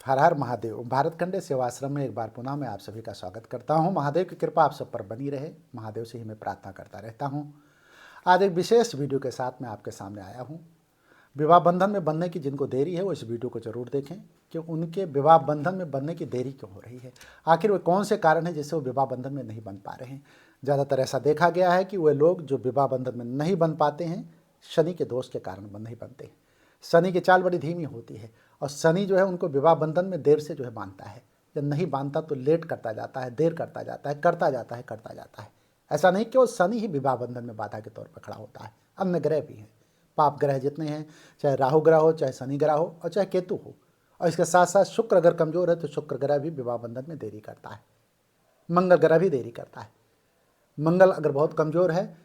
हर हर महादेव। भारत खंडे सेवाश्रम में एक बार पुनः मैं आप सभी का स्वागत करता हूं। महादेव की कृपा आप सब पर बनी रहे, महादेव से ही मैं प्रार्थना करता रहता हूं। आज एक विशेष वीडियो के साथ मैं आपके सामने आया हूं। विवाह बंधन में बनने की जिनको देरी है वो इस वीडियो को जरूर देखें कि उनके विवाह बंधन में बनने की देरी क्यों हो रही है, आखिर वो कौन से कारण है जिससे वो विवाह बंधन में नहीं बन पा रहे हैं। ज़्यादातर ऐसा देखा गया है कि वे लोग जो विवाह बंधन में नहीं बन पाते हैं शनि के दोष के कारण नहीं बनते। शनि की चाल बड़ी धीमी होती है और शनि जो है उनको विवाह बंधन में देर से जो है बांधता है। जब नहीं बांधता तो लेट करता जाता है, देर करता जाता है, करता जाता है। ऐसा नहीं कि वो शनि ही विवाह बंधन में बाधा के तौर पर खड़ा होता है, अन्य ग्रह भी हैं। पाप ग्रह जितने हैं, चाहे राहु ग्रह हो, चाहे शनि ग्रह हो और चाहे केतु हो, और इसके साथ साथ शुक्र अगर कमजोर है तो शुक्र ग्रह भी विवाह बंधन में देरी करता है। मंगल ग्रह भी देरी करता है। मंगल अगर बहुत कमजोर है,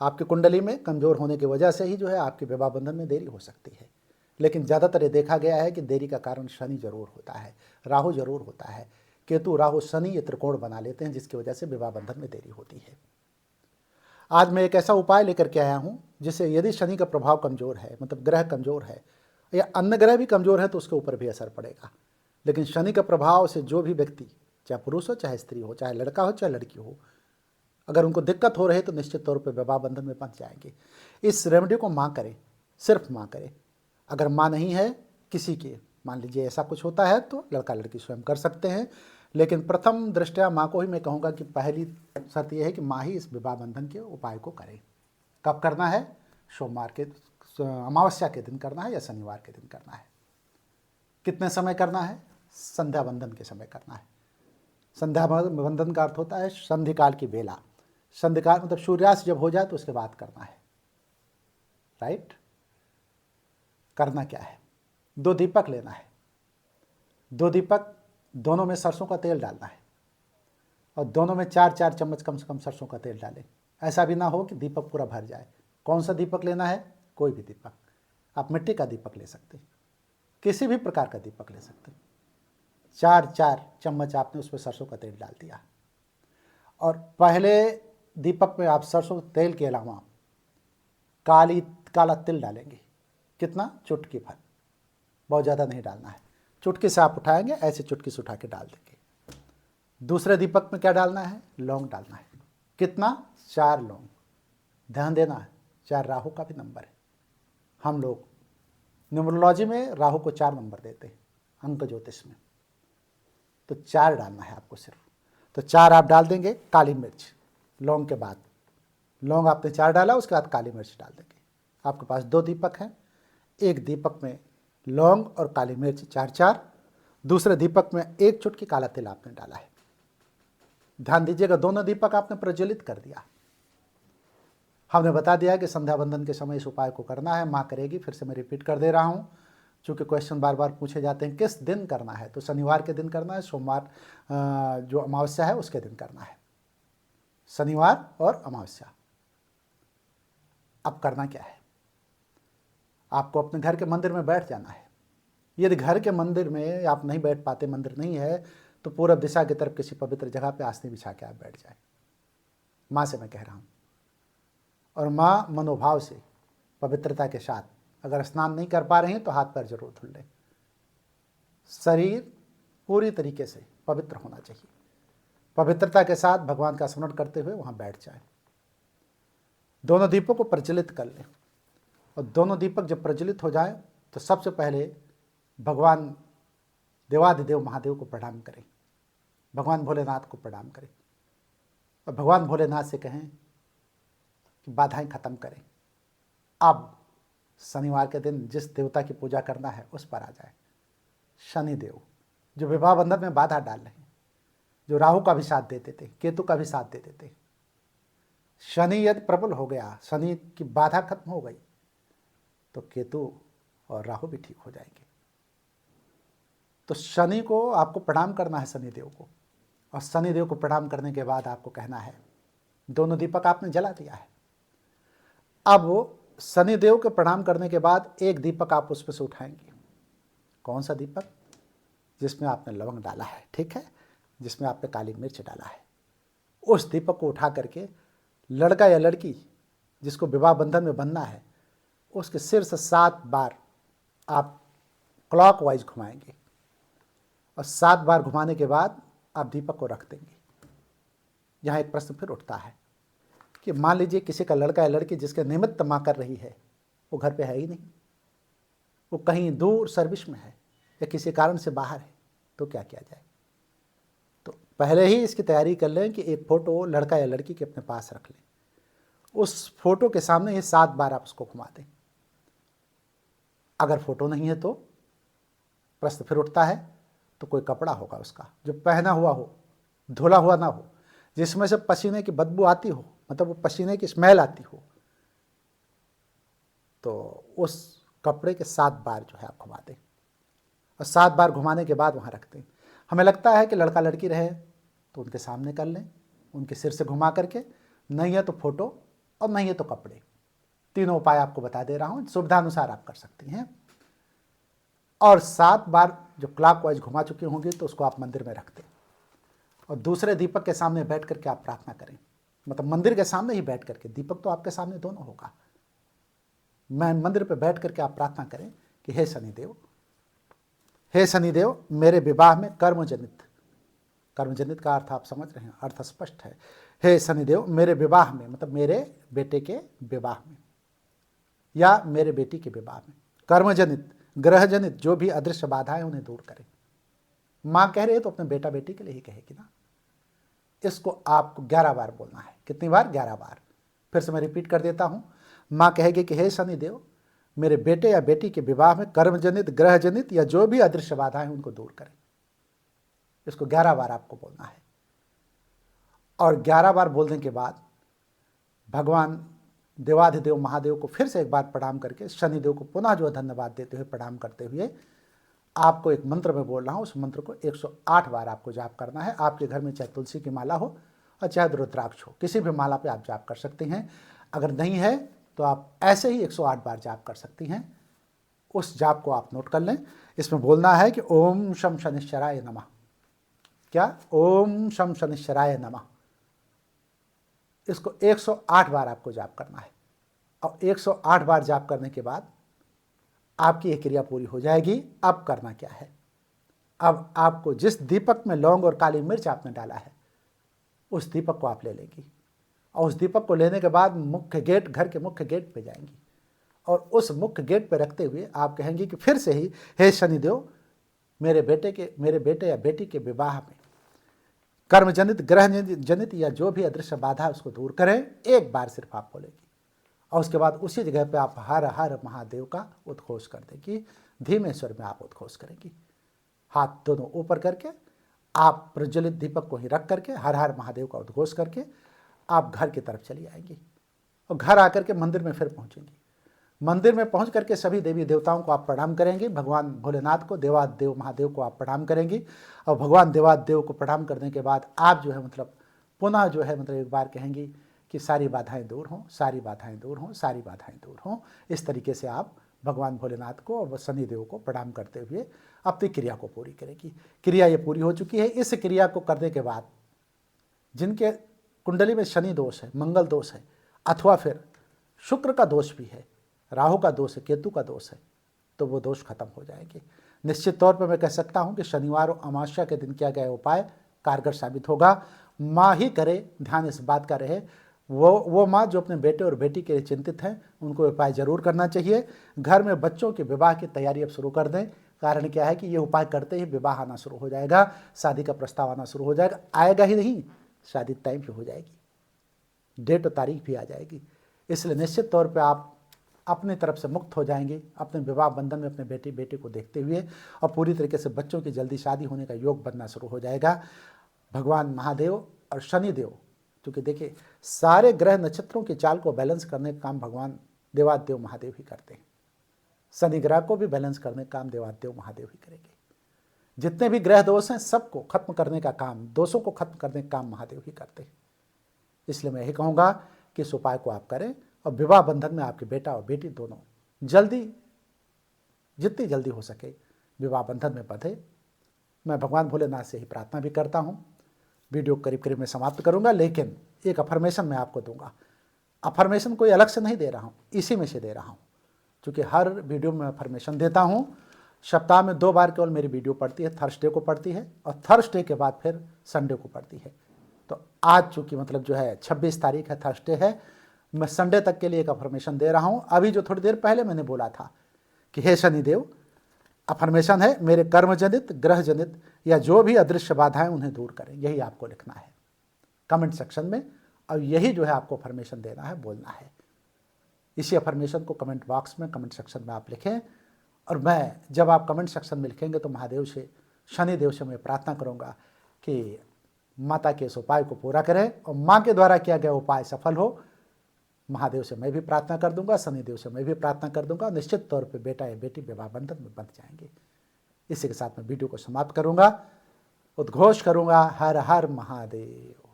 आपकी कुंडली में कमजोर होने की वजह से ही जो है आपके विवाह बंधन में देरी हो सकती है। लेकिन ज़्यादातर ये देखा गया है कि देरी का कारण शनि जरूर होता है, राहु जरूर होता है। केतु राहु शनि ये त्रिकोण बना लेते हैं जिसकी वजह से विवाह बंधन में देरी होती है। आज मैं एक ऐसा उपाय लेकर के आया हूँ जिससे यदि शनि का प्रभाव कमजोर है, मतलब ग्रह कमजोर है या अन्य ग्रह भी कमजोर है तो उसके ऊपर भी असर पड़ेगा। लेकिन शनि का प्रभाव से जो भी व्यक्ति, चाहे पुरुष हो चाहे स्त्री हो, चाहे लड़का हो चाहे लड़की हो, अगर उनको दिक्कत हो रही है तो निश्चित तौर पर विवाह बंधन में बंध जाएंगे। इस रेमेडी को माँ करे, सिर्फ माँ करे। अगर माँ नहीं है किसी के, मान लीजिए ऐसा कुछ होता है तो लड़का लड़की स्वयं कर सकते हैं। लेकिन प्रथम दृष्टया माँ को ही मैं कहूँगा कि पहली शर्त यह है कि माँ ही इस विवाह बंधन के उपाय को करे। कब करना है? सोमवार के अमावस्या के दिन करना है या शनिवार के दिन करना है। कितने समय करना है? संध्या बंधन के समय करना है। संध्या बंधन का अर्थ होता है संधि काल की बेला। संधि काल मतलब सूर्यास्त जब हो जाए तो उसके बाद करना है। राइट? करना क्या है? 2 दीपक लेना है। 2 दीपक, दोनों में सरसों का तेल डालना है और दोनों में 4-4 चम्मच कम से कम सरसों का तेल डालें। ऐसा भी ना हो कि दीपक पूरा भर जाए। कौन सा दीपक लेना है? कोई भी दीपक। आप मिट्टी का दीपक ले सकते, किसी भी प्रकार का दीपक ले सकते। 4-4 चम्मच आपने उसमें सरसों का तेल डाल दिया और पहले दीपक में आप सरसों तेल के अलावा काला तिल डालेंगे। कितना? चुटकी भर, बहुत ज़्यादा नहीं डालना है। चुटकी से आप उठाएंगे, ऐसे चुटकी से उठा के डाल देंगे। दूसरे दीपक में क्या डालना है? लौंग डालना है। कितना? 4 लौंग। ध्यान देना है 4 राहु का भी नंबर है। हम लोग न्यूमरोलॉजी में राहु को 4 नंबर देते हैं, अंक ज्योतिष में। तो 4 डालना है आपको सिर्फ। तो 4 आप डाल देंगे। काली मिर्च लौंग के बाद, लौंग आपने 4 डाला, उसके बाद काली मिर्च डाल देंगे। आपके पास 2 दीपक हैं। एक दीपक में लौंग और काली मिर्च 4-4, दूसरे दीपक में 1 चुटकी काला तिल आपने डाला है। ध्यान दीजिएगा, दोनों दीपक आपने प्रज्वलित कर दिया। हमने बता दिया कि संध्या बंधन के समय इस उपाय को करना है, माँ करेगी। फिर से मैं रिपीट कर दे रहा हूँ चूँकि क्वेश्चन बार बार पूछे जाते हैं किस दिन करना है, तो शनिवार के दिन करना है, सोमवार जो अमावस्या है उसके दिन करना है। शनिवार और अमावस्या। अब करना क्या है? आपको अपने घर के मंदिर में बैठ जाना है। यदि घर के मंदिर में आप नहीं बैठ पाते, मंदिर नहीं है, तो पूरब दिशा की तरफ किसी पवित्र जगह पे आसनी बिछा के आप बैठ जाए। माँ से मैं कह रहा हूँ। और माँ मनोभाव से, पवित्रता के साथ, अगर स्नान नहीं कर पा रहे हैं तो हाथ पैर जरूर धुल लें। शरीर पूरी तरीके से पवित्र होना चाहिए। पवित्रता के साथ भगवान का स्मरण करते हुए वहाँ बैठ जाए। दोनों दीपों को प्रज्वलित कर लें और दोनों दीपक जब प्रज्वलित हो जाए तो सबसे पहले भगवान देवाधिदेव महादेव को प्रणाम करें, भगवान भोलेनाथ को प्रणाम करें और भगवान भोलेनाथ से कहें कि बाधाएं खत्म करें। अब शनिवार के दिन जिस देवता की पूजा करना है उस पर आ जाए। शनिदेव जो विवाह बंधन में बाधा डाल रहे हैं, जो राहु का भी साथ देते थे, केतु का भी साथ देते थे। शनि यदि प्रबल हो गया, शनि की बाधा खत्म हो गई, तो केतु और राहु भी ठीक हो जाएंगे। तो शनि को आपको प्रणाम करना है, शनिदेव को। और शनिदेव को प्रणाम करने के बाद आपको कहना है, दोनों दीपक आपने जला दिया है। अब शनिदेव के प्रणाम करने के बाद 1 दीपक आप उसमें से उठाएंगे। कौन सा दीपक? जिसमें आपने लवंग डाला है, ठीक है, जिसमें आपने काली मिर्च डाला है, उस दीपक को उठा करके लड़का या लड़की जिसको विवाह बंधन में बनना है उसके सिर से 7 बार आप क्लॉकवाइज घुमाएंगे। और 7 बार घुमाने के बाद आप दीपक को रख देंगे। यहाँ एक प्रश्न फिर उठता है कि मान लीजिए किसी का लड़का या लड़की जिसके निमित्त माँ कर रही है वो घर पे है ही नहीं, वो कहीं दूर सर्विस में है या किसी कारण से बाहर है, तो क्या किया जाए? तो पहले ही इसकी तैयारी कर लें कि एक फ़ोटो लड़का या लड़की के अपने पास रख लें। उस फोटो के सामने ये 7 बार आप उसको घुमा दें। अगर फोटो नहीं है तो प्रश्न फिर उठता है, तो कोई कपड़ा होगा उसका जो पहना हुआ हो, धुला हुआ ना हो, जिसमें से पसीने की बदबू आती हो, मतलब वो पसीने की स्मेल आती हो, तो उस कपड़े के 7 बार जो है आप घुमा दें और 7 बार घुमाने के बाद वहाँ रख दें। हमें लगता है कि लड़का लड़की रहे तो उनके सामने कर लें, उनके सिर से घुमा करके, नहीं है तो फोटो और नहीं है तो कपड़े। तीनों उपाय आपको बता दे रहा हूँ, सुविधानुसार आप कर सकती हैं। और 7 बार जो क्लॉकवाइज घुमा चुकी होंगी तो उसको आप मंदिर में रख दें और दूसरे दीपक के सामने बैठ करके आप प्रार्थना करें, मतलब मंदिर के सामने ही बैठ करके, दीपक तो आपके सामने दोनों होगा, मैं मंदिर पे बैठ करके आप प्रार्थना करें कि हे शनिदेव, हे शनिदेव, मेरे विवाह में कर्मजनित, कर्मजनित का अर्थ आप समझ रहे हैं, अर्थ स्पष्ट है। हे शनिदेव, मेरे विवाह में, मतलब मेरे बेटे के विवाह में या मेरे बेटी के विवाह में कर्मजनित, ग्रहजनित जो भी अदृश्य बाधाएं उन्हें दूर करें। माँ कह रही है तो अपने बेटा बेटी के लिए ही कहेगी ना। इसको आपको 11 बार बोलना है। कितनी बार? 11 बार। फिर से मैं रिपीट कर देता हूँ। माँ कहेगी कि हे शनिदेव, मेरे बेटे या बेटी के विवाह में कर्मजनित, ग्रहजनित या जो भी अदृश्य बाधाएं उनको दूर करें। इसको 11 बार आपको बोलना है और 11 बार बोलने के बाद भगवान देवाधिदेव महादेव को फिर से एक बार प्रणाम करके, शनिदेव को पुनः जो धन्यवाद देते हुए, प्रणाम करते हुए, आपको एक मंत्र में बोल रहा हूँ, उस मंत्र को 108 बार आपको जाप करना है। आपके घर में चाहे तुलसी की माला हो और चाहे रुद्राक्ष हो, किसी भी माला पे आप जाप कर सकते हैं। अगर नहीं है तो आप ऐसे ही 108 बार जाप कर सकती हैं। उस जाप को आप नोट कर लें। इसमें बोलना है कि ओम शम शनिश्चराय नमः। क्या? ओम शम शनिश्चराय नमः। इसको 108 बार आपको जाप करना है और 108 बार जाप करने के बाद आपकी ये क्रिया पूरी हो जाएगी। अब करना क्या है? अब आपको जिस दीपक में लौंग और काली मिर्च आपने डाला है उस दीपक को आप ले लेंगी और उस दीपक को लेने के बाद मुख्य गेट, घर के मुख्य गेट पे जाएंगी और उस मुख्य गेट पे रखते हुए आप कहेंगी कि फिर से ही, हे शनिदेव, मेरे बेटे या बेटी के विवाह में कर्मजनित, ग्रह जनित या जो भी अदृश्य बाधा है उसको दूर करें। एक बार सिर्फ आप बोलेगी और उसके बाद उसी जगह पे आप हर हर महादेव का उद्घोष कर देगी। धीमे स्वर में आप उद्घोष करेंगी, हाथ दोनों ऊपर करके, आप प्रज्वलित दीपक को ही रख करके हर हर महादेव का उद्घोष करके आप घर की तरफ चली आएंगी और घर आकर के मंदिर में फिर पहुंचेंगी। मंदिर में पहुंच करके सभी देवी देवताओं को आप प्रणाम करेंगे। भगवान भोलेनाथ को, देवादेव महादेव को आप प्रणाम करेंगी और भगवान देवादेव को प्रणाम करने के बाद आप जो है मतलब पुनः जो है मतलब एक बार कहेंगी कि सारी बाधाएं दूर हों, सारी बाधाएं दूर हों, सारी बाधाएं दूर हों। इस तरीके से आप भगवान भोलेनाथ को और शनिदेव को प्रणाम करते हुए अपनी क्रिया को पूरी करेगी। क्रिया ये पूरी हो चुकी है। इस क्रिया को करने के बाद जिनके कुंडली में शनि दोष है, मंगल दोष है अथवा फिर शुक्र का दोष भी है, राहु का दोष है, केतु का दोष है, तो वो दोष खत्म हो जाएंगे। निश्चित तौर पर मैं कह सकता हूँ कि शनिवार और अमावस्या के दिन किया गया उपाय कारगर साबित होगा। माँ ही करे, ध्यान इस बात का रहे, वो माँ जो अपने बेटे और बेटी के लिए चिंतित हैं उनको उपाय जरूर करना चाहिए। घर में बच्चों के विवाह की तैयारी अब शुरू कर दें। कारण क्या है कि ये उपाय करते ही विवाह आना शुरू हो जाएगा, शादी का प्रस्ताव आना शुरू हो जाएगा। आएगा ही नहीं, शादी टाइम पे हो जाएगी, डेट और तारीख भी आ जाएगी। इसलिए निश्चित तौर पे आप अपनी तरफ से मुक्त हो जाएंगे अपने विवाह बंधन में अपने बेटे को देखते हुए और पूरी तरीके से बच्चों की जल्दी शादी होने का योग बनना शुरू हो जाएगा। भगवान महादेव और शनिदेव, क्योंकि देखिए सारे ग्रह नक्षत्रों की चाल को बैलेंस करने का काम भगवान देवादेव महादेव ही करते हैं। शनि ग्रह को भी बैलेंस करने का काम देवादेव महादेव ही करेंगे। जितने भी ग्रह दोष हैं सबको खत्म करने का काम, दोषों को खत्म करने का काम महादेव ही करते हैं। इसलिए मैं यही कहूँगा कि इस उपाय को आप करें और विवाह बंधन में आपके बेटा और बेटी दोनों जल्दी, जितनी जल्दी हो सके विवाह बंधन में बंधे। मैं भगवान भोलेनाथ से ही प्रार्थना भी करता हूँ। वीडियो करीब करीब में समाप्त करूँगा, लेकिन एक अफर्मेशन मैं आपको दूंगा। अफर्मेशन कोई अलग से नहीं दे रहा हूँ, इसी में से दे रहा हूँ, क्योंकि हर वीडियो में अफर्मेशन देता हूँ। सप्ताह में 2 बार केवल मेरी वीडियो पड़ती है, थर्सडे को पड़ती है और थर्सडे के बाद फिर संडे को पड़ती है। तो आज चूँकि मतलब जो है 26 तारीख है, थर्सडे है, मैं संडे तक के लिए एक अफर्मेशन दे रहा हूँ। अभी जो थोड़ी देर पहले मैंने बोला था कि हे शनिदेव, अफर्मेशन है मेरे कर्म जनित, ग्रह जनित या जो भी अदृश्य बाधाएं उन्हें दूर करें, यही आपको लिखना है कमेंट सेक्शन में और यही जो है आपको अफर्मेशन देना है, बोलना है। इसी अफर्मेशन को कमेंट बॉक्स में, कमेंट सेक्शन में आप लिखें और मैं जब आप कमेंट सेक्शन में लिखेंगे तो महादेव से, शनिदेव से मैं प्रार्थना करूंगा कि माता के इस उपाय को पूरा करें और माँ के द्वारा किया गया उपाय सफल हो। महादेव से मैं भी प्रार्थना कर दूंगा, शनिदेव से मैं भी प्रार्थना कर दूंगा, निश्चित तौर पे बेटा या बेटी विवाह बंधन में बंध जाएंगे। इसी के साथ मैं वीडियो को समाप्त करूंगा, उद्घोष करूंगा, हर हर महादेव।